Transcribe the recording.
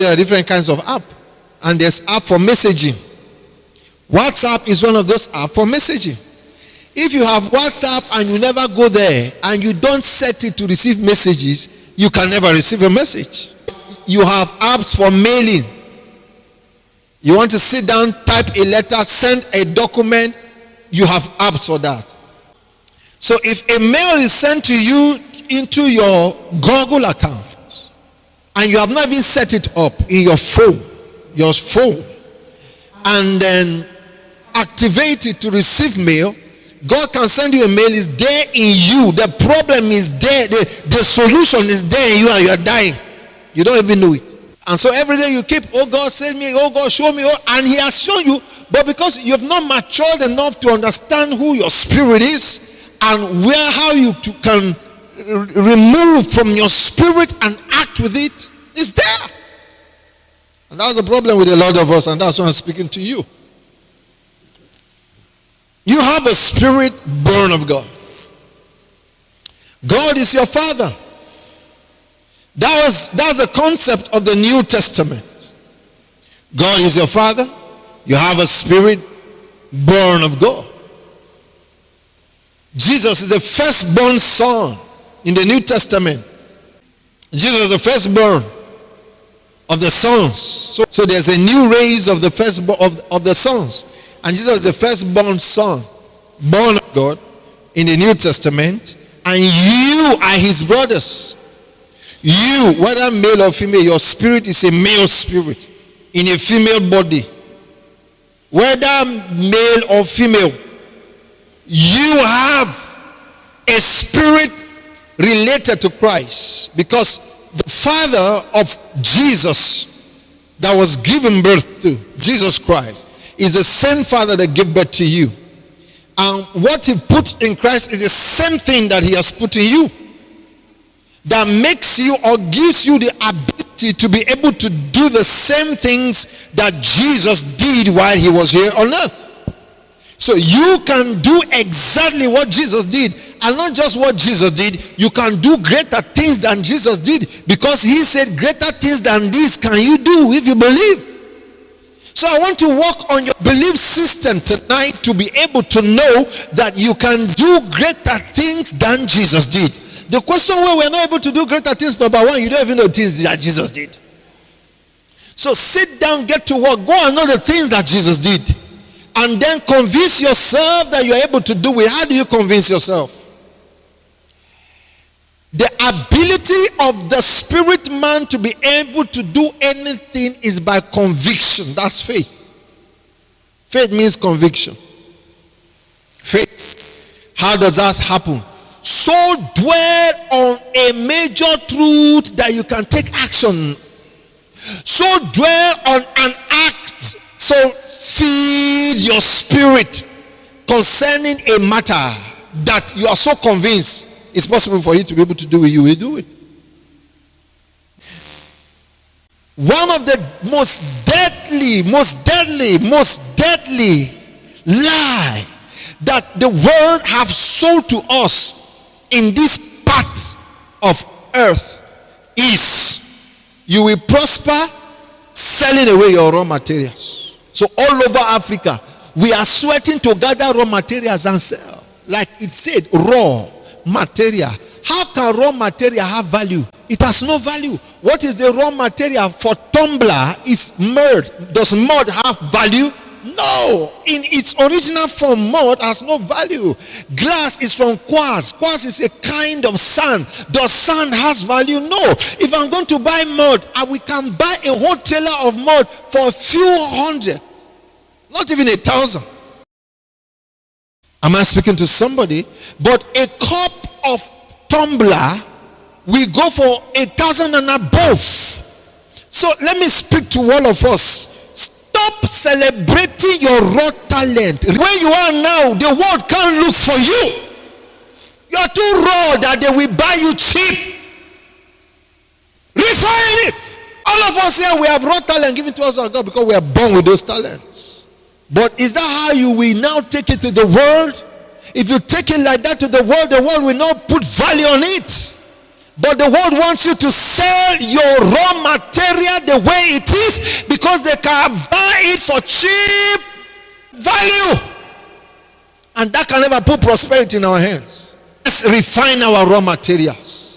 There are different kinds of app. And there's app for messaging. WhatsApp is one of those apps for messaging. If you have WhatsApp and you never go there and you don't set it to receive messages, you can never receive a message. You have apps for mailing. You want to sit down, type a letter, send a document, you have apps for that. So if a mail is sent to you into your Google account and you have not even set it up in your phone, and then activate it to receive mail, God can send you a mail. Is there in you. The problem is there. The solution is there in you, and you are dying. You don't even know it. And so every day you keep, oh God, send me, oh God, show me, and He has shown you. But because you have not matured enough to understand who your spirit is and how you can remove from your spirit and act with it, it's there. And that's the problem with a lot of us, and that's why I'm speaking to you. You have a spirit born of God. God is your Father. That's the concept of the New Testament. God is your Father. You have a spirit born of God. Jesus is the firstborn son in the New Testament. Jesus is the firstborn of the sons. So there's a new race of the firstborn of the sons. And Jesus is the firstborn son, born of God in the New Testament. And you are His brothers. You, whether male or female, your spirit is a male spirit in a female body. Whether male or female, you have a spirit related to Christ, because the Father of Jesus that was given birth to, Jesus Christ, is the same Father that gave birth to you. And what He put in Christ is the same thing that He has put in you, that makes you or gives you the ability to be able to do the same things that Jesus did while He was here on earth. So you can do exactly what Jesus did, and not just what Jesus did, you can do greater things than Jesus did, because He said, greater things than this can you do if you believe. So I want to work on your belief system tonight to be able to know that you can do greater things than Jesus did. The question where we're not able to do greater things, number one, you don't even know things that Jesus did. So sit down, get to work, go and know the things that Jesus did. And then convince yourself that you're able to do it. How do you convince yourself? The ability of the spirit man to be able to do anything is by conviction. That's faith. Faith means conviction. Faith. How does that happen? So dwell on a major truth that you can take action. So dwell on an act. So feed your spirit concerning a matter that you are so convinced it's possible for you to be able to do it. You will do it. One of the most deadly lie that the world have sold to us in this part of earth is you will prosper selling away your raw materials. So all over Africa, we are sweating to gather raw materials and sell. Like it said, raw material. How can raw material have value? It has no value. What is the raw material for tumbler? Is mud. Does mud have value? No. In its original form, mud has no value. Glass is from quartz. Quartz is a kind of sand. Does sand has value? No. If I'm going to buy mud, we can buy a whole trailer of mud for a few hundred. Not even 1,000. Am I speaking to somebody? But a cup of tumbler we go for 1,000 and above. So let me speak to all of us. Stop celebrating your raw talent. Where you are now, the world can't look for you. You are too raw that they will buy you cheap. Refine it. All of us here, we have raw talent given to us by God because we are born with those talents. But is that how you will now take it to the world? If you take it like that to the world will not put value on it. But the world wants you to sell your raw material the way it is because they can buy it for cheap value. And that can never put prosperity in our hands. Let's refine our raw materials.